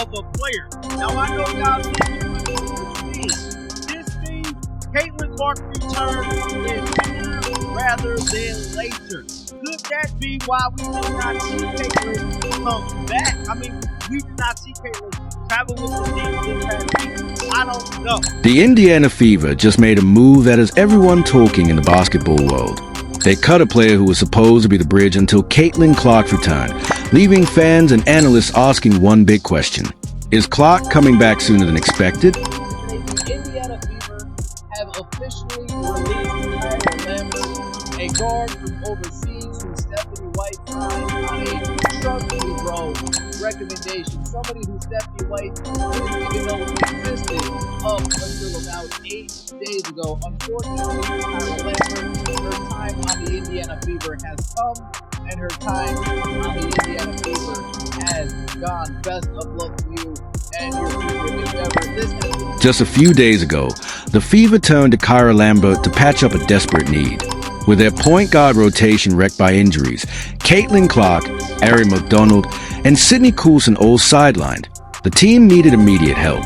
of a player. Now, I know y'all think this thing, Caitlin Clark's return is sooner rather than later. Could that be why we did not see Caitlin come back? I mean, we did not see Caitlin travel with the team this past week. I don't know. The Indiana Fever just made a move that has everyone talking in the basketball world. They cut a player who was supposed to be the bridge until Caitlin Clark's return, leaving fans and analysts asking one big question. Is Clark coming back sooner than expected? The Indiana Fever have officially released Kyra Lambert, a guard from overseas who Stephanie White signed on a structurally grown recommendation. Somebody who Stephanie White didn't even know existed up until about 8 days ago. Unfortunately, Kyra Lambert, her time on the Indiana Fever has come, and her time on the Indiana Fever has gone. Best of luck to you and your future endeavor. Just a few days ago, the Fever turned to Kyra Lambert to patch up a desperate need. With their point guard rotation wrecked by injuries, Caitlin Clark, Ari McDonald, and Sydney Coulson all sidelined, the team needed immediate help.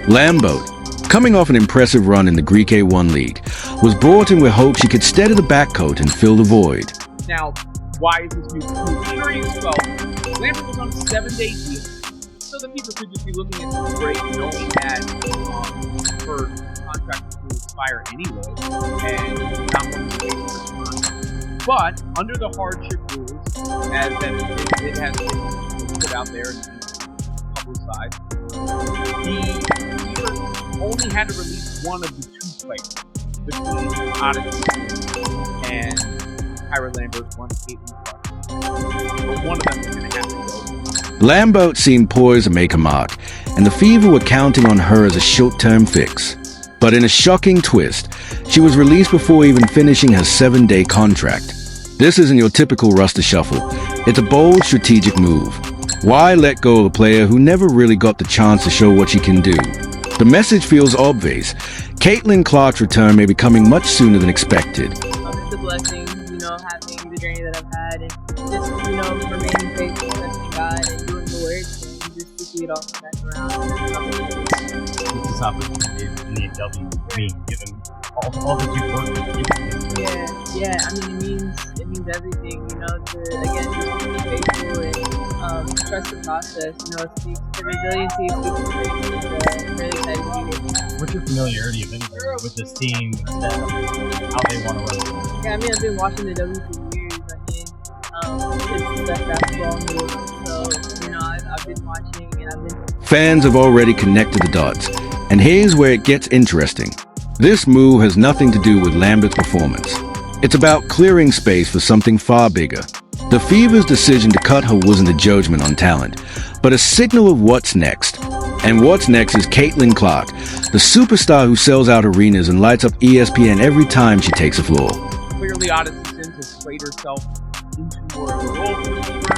Lambert, coming off an impressive run in the Greek A1 League, was brought in with hope she could steady the backcourt and fill the void. Now, why is this move curious? Well, Lambert was on a 7-day deal, so the Fever could just be looking at this break, knowing that her contract will expire anyway, and not wanting to wait for time. But under the hardship rules, as that it has been put out there and publicized, the Fever only had to release one of the two players between Odyssey and Kyra Lambert, one Caitlin Clark. But one of them is going to have to go. Lambert seemed poised to make a mark, and the Fever were counting on her as a short-term fix. But in a shocking twist, she was released before even finishing her 7-day contract. This isn't your typical roster shuffle. It's a bold strategic move. Why let go of a player who never really got the chance to show what she can do? The message feels obvious. Caitlin Clark's return may be coming much sooner than expected. It's a blessing, having the journey that I've had, and just, remaining faithful to God and doing the work, and just to see it all come back around. This opportunity in the W being given all that you've worked with. Yeah. It means everything. To again just be faithful and trust the process. It speaks to resiliency. It speaks to faith. It's really excited to be here. What's your familiarity of anything with this team and how they want to run? Yeah, I've been watching the W for years. It's the best basketball in the world. So I've been watching and I've been. Fans have already connected the dots, and here's where it gets interesting. This move has nothing to do with Lambert's performance. It's about clearing space for something far bigger. The Fever's decision to cut her wasn't a judgment on talent, but a signal of what's next. And what's next is Caitlin Clark, the superstar who sells out arenas and lights up ESPN every time she takes the floor. Clearly, Odyssey Sims has played herself into more of a role for the Fever.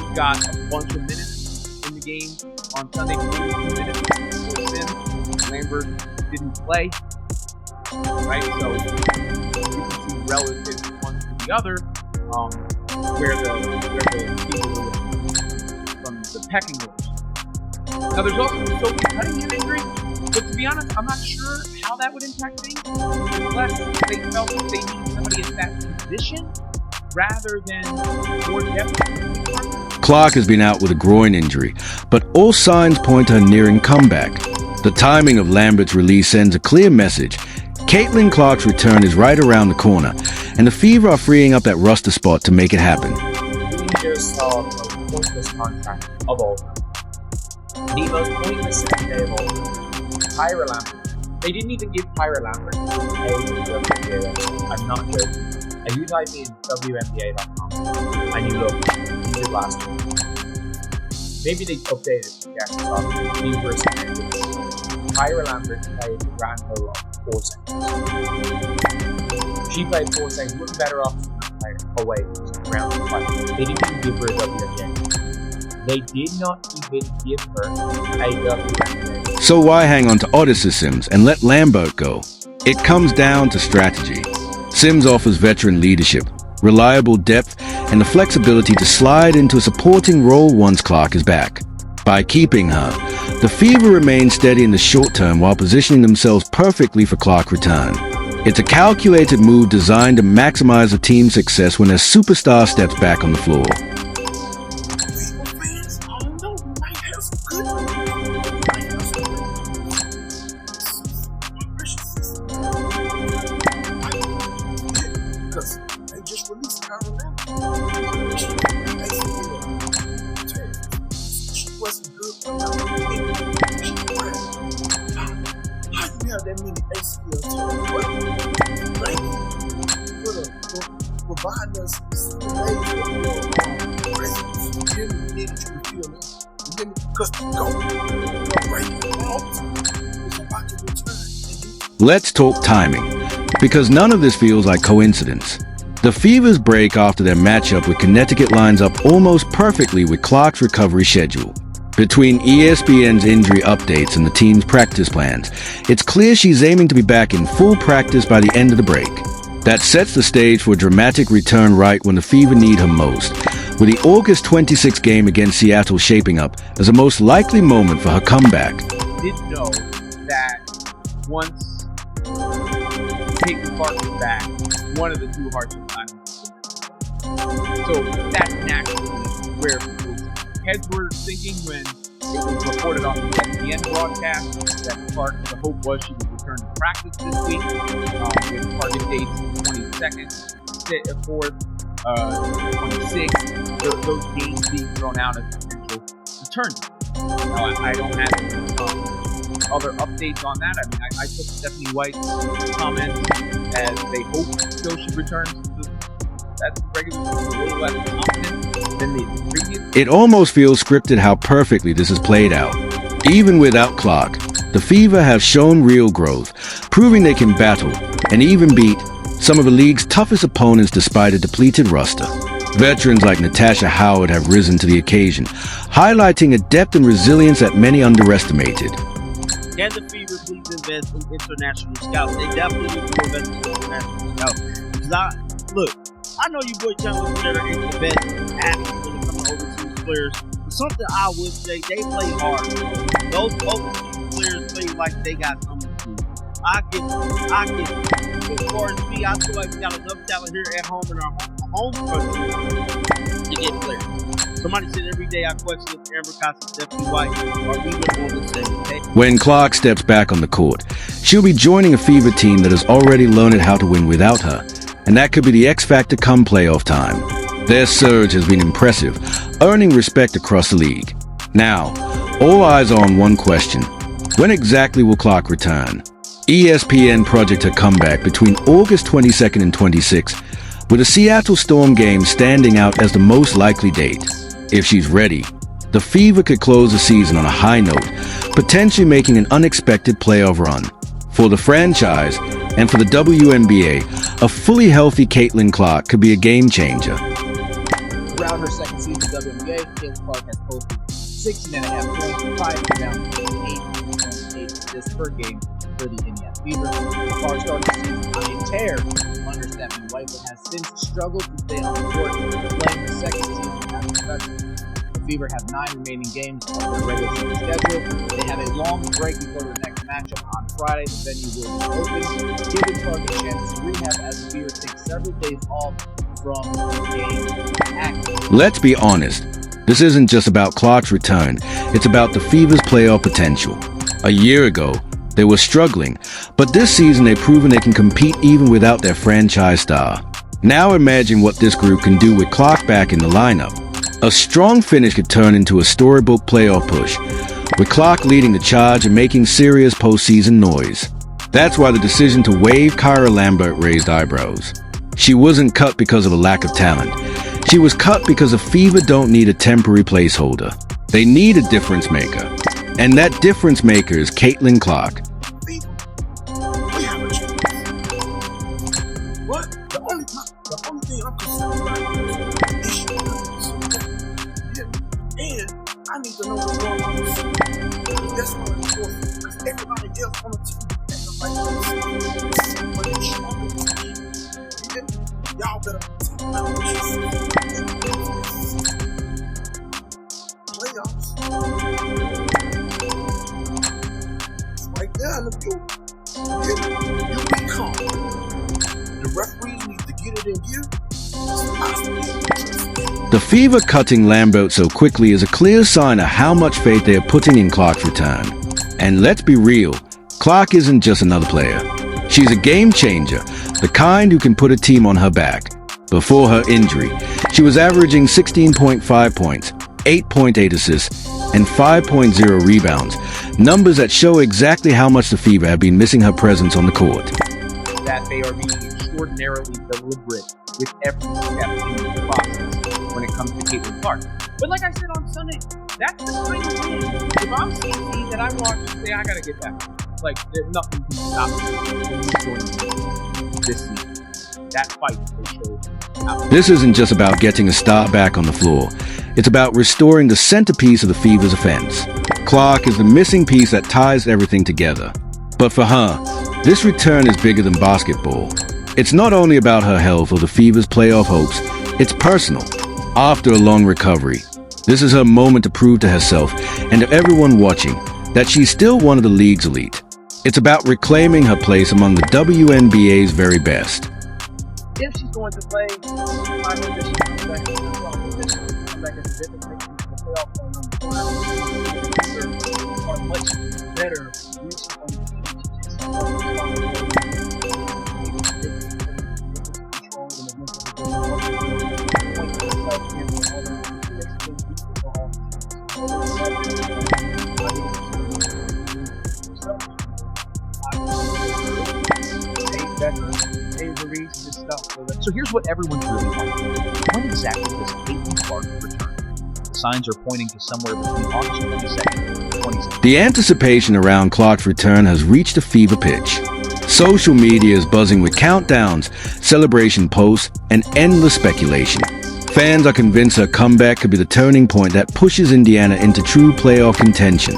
She got a bunch of minutes in the game on Sunday, 22 minutes for Sims. Lambert didn't play, right? So you can see relative one to the other, where the Fever were from the pecking order. Now, there's also the Sophie Cunningham injury, but to be honest, I'm not sure how that would impact things, unless they felt that they needed somebody in that position rather than more depth. Clark has been out with a groin injury, but all signs point to her nearing comeback. The timing of Lambert's release sends a clear message. Caitlin Clark's return is right around the corner, and the Fever are freeing up that roster spot to make it happen. We just saw the most pointless contract of all time. The most pointless 7-day of all time. Kyra Lambert. They didn't even give Kyra Lambert a WNBA record. I'm not joking. If you type in WNBA.com and you look, you did last week. Maybe they updated the guest about new version. Kyra Lambert played a grand total of 4 seconds. She played 4 seconds, wouldn't better off player away from round 5. They didn't even give her a WNBA. They did not even give her a WNBA. So why hang on to Odyssey Sims and let Lambert go? It comes down to strategy. Sims offers veteran leadership, reliable depth, and the flexibility to slide into a supporting role once Clark is back. By keeping her, the Fever remain steady in the short term while positioning themselves perfectly for Clark's return. It's a calculated move designed to maximize the team's success when their superstar steps back on the floor. Let's talk timing, because none of this feels like coincidence. The Fever's break after their matchup with Connecticut lines up almost perfectly with Clark's recovery schedule. Between ESPN's injury updates and the team's practice plans, it's clear she's aiming to be back in full practice by the end of the break. That sets the stage for a dramatic return right when the Fever need her most, with the August 26 game against Seattle shaping up as a most likely moment for her comeback. Did know that once Caitlin Clark is back, one of the two hearts will not be. So that's naturally where people's heads were thinking when it was reported on the ESPN broadcast that Clark, the hope was she would return to practice this week, with target dates 22nd, 4th, 26th, those games being thrown out as potential return. Now, I don't have other updates on that. I mean, I took Stephanie White's comments as they hope still she returns to that regular season a little less confident than the previous. It almost feels scripted how perfectly this is played out. Even without Clark, the Fever have shown real growth, proving they can battle and even beat some of the league's toughest opponents despite a depleted roster. Veterans like Natasha Howard have risen to the occasion, highlighting a depth and resilience that many underestimated. Can the Fever please invest in international scouts? They definitely need to invest in international scouts. Because I know you boy John Center is the best athlete when it comes to overseas players. But something I would say, they play hard. Those overseas players play like they got something to do. I get as far as me, I feel like we got enough talent here at home in our home country to get players. Somebody said every day I question if Amber Cox and Stephanie White are even on the same page. When Clark steps back on the court, she'll be joining a Fever team that has already learned how to win without her, and that could be the X factor come playoff time. Their surge has been impressive, earning respect across the league. Now, all eyes are on one question: when exactly will Clark return? ESPN project her comeback between August 22nd and 26th, with the Seattle Storm game standing out as the most likely date. If she's ready, the Fever could close the season on a high note, potentially making an unexpected playoff run. For the franchise and for the WNBA, a fully healthy Caitlin Clark could be a game changer. Throughout her second season of WNBA, Caitlin Clark has posted 16.5 points, 5 rebounds, and 8.8 assists per game for the Indiana Fever. Clark started the season on a tear under Stephanie White, but has since struggled to stay on the court, playing the second season as a professional. The Fever have 9 remaining games of their regular season schedule. They have a long break before their next matchup on Friday. The venue will be open, giving Clark a chance to rehab as the Fever takes several days off from game action. Let's be honest, this isn't just about Clark's return, it's about the Fever's playoff potential. A year ago, they were struggling, but this season they've proven they can compete even without their franchise star. Now imagine what this group can do with Clark back in the lineup. A strong finish could turn into a storybook playoff push, with Clark leading the charge and making serious postseason noise. That's why the decision to waive Kyra Lambert raised eyebrows. She wasn't cut because of a lack of talent. She was cut because the Fever don't need a temporary placeholder. They need a difference maker. And that difference maker is Caitlin Clark. What? The only thing I'm concerned about is and I need to know what's going on with you. That's what I'm for. Because everybody else on the team acting like y'all better playoffs. of your you become. The referees need to get it in gear. The Fever cutting Lambert so quickly is a clear sign of how much faith they are putting in Clark's return. And let's be real, Clark isn't just another player. She's a game changer, the kind who can put a team on her back. Before her injury, she was averaging 16.5 points, 8.8 assists, and 5.0 rebounds, numbers that show exactly how much the Fever have been missing her presence on the court. That they are being extraordinarily deliberate with every step in the process when it comes to Caitlin Clark. But like I said on Sunday, that's the kind of win. If I'm seeing a team that I watch and say, I gotta get back, like, there's nothing can stop me this season. That fight they showed. This isn't just about getting a star back on the floor. It's about restoring the centerpiece of the Fever's offense. Clark is the missing piece that ties everything together. But for her, this return is bigger than basketball. It's not only about her health or the Fever's playoff hopes, it's personal. After a long recovery, this is her moment to prove to herself and to everyone watching that she's still one of the league's elite. It's about reclaiming her place among the WNBA's very best. If she's going to play, I know that she's going to come back as a different thing. The playoff point on the are much better when she's on the team. So here's what everyone's really wondering. When exactly does Caitlin Clark return? The signs are pointing to somewhere between August 22nd and 27th. The anticipation around Clark's return has reached a fever pitch. Social media is buzzing with countdowns, celebration posts, and endless speculation. Fans are convinced her comeback could be the turning point that pushes Indiana into true playoff contention.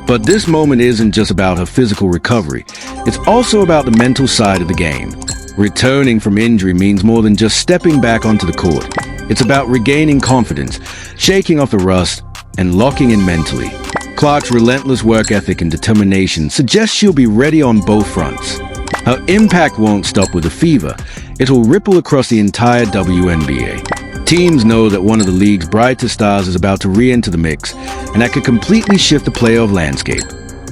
But this moment isn't just about her physical recovery. It's also about the mental side of the game. Returning from injury means more than just stepping back onto the court. It's about regaining confidence, shaking off the rust, and locking in mentally. Clark's relentless work ethic and determination suggest she'll be ready on both fronts. Her impact won't stop with the Fever. It'll ripple across the entire WNBA. Teams know that one of the league's brightest stars is about to re-enter the mix, and that could completely shift the playoff landscape.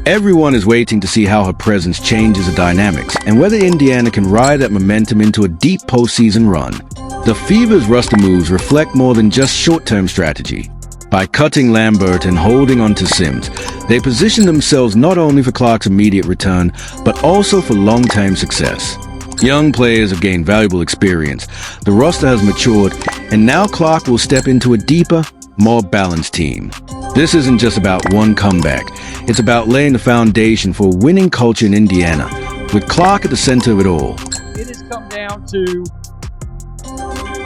Everyone is waiting to see how her presence changes the dynamics and whether Indiana can ride that momentum into a deep postseason run. The Fever's roster moves reflect more than just short-term strategy. By cutting Lambert and holding on to Sims, they position themselves not only for Clark's immediate return, but also for long-term success. Young players have gained valuable experience, the roster has matured, and now Clark will step into a deeper, more balanced team. This isn't just about one comeback. It's about laying the foundation for a winning culture in Indiana, with Clark at the center of it all. It has come down to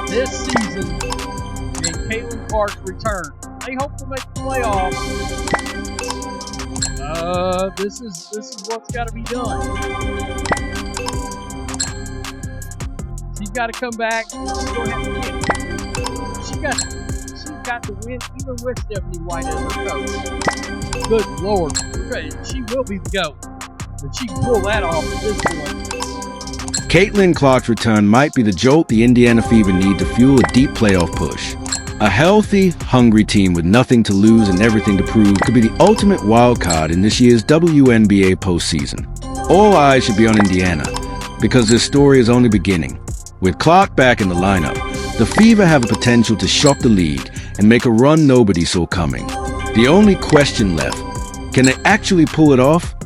this season and Caitlin Clark's return. They hope to make the playoffs. This is what's got to be done. She's got to come back. She's going to have to win. She's got to win even with Stephanie White as her coach. Good Lord. She will be the GOAT. But she can pull that off at this point. Caitlin Clark's return might be the jolt the Indiana Fever need to fuel a deep playoff push. A healthy, hungry team with nothing to lose and everything to prove could be the ultimate wild card in this year's WNBA postseason. All eyes should be on Indiana, because this story is only beginning. With Clark back in the lineup, the Fever have the potential to shock the league and make a run nobody saw coming. The only question left, can they actually pull it off?